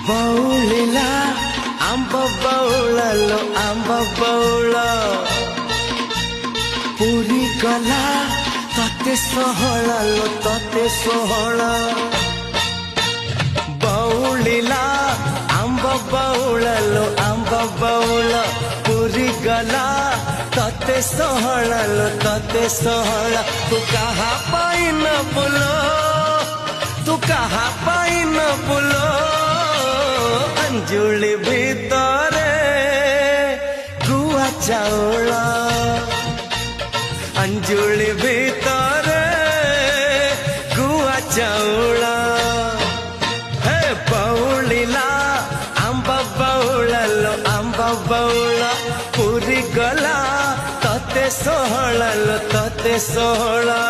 बौलिला आंब बौला लो आंब बौला पुरी गला तते सोहला लो तते सोहला बौलिला आंब बौला लो आंब बौला पुरी गला तते सोहला लो तते सोहला तू कहा पाई न बोलो तू कहा पाई न बोलो अंजुली भीतरे गुआ चाउला अंजुली भीतरे गुआ चाउला हे बौलिला आंब बौला लो आंब बौला पुरी गला तते सोहला लो तते सोहला।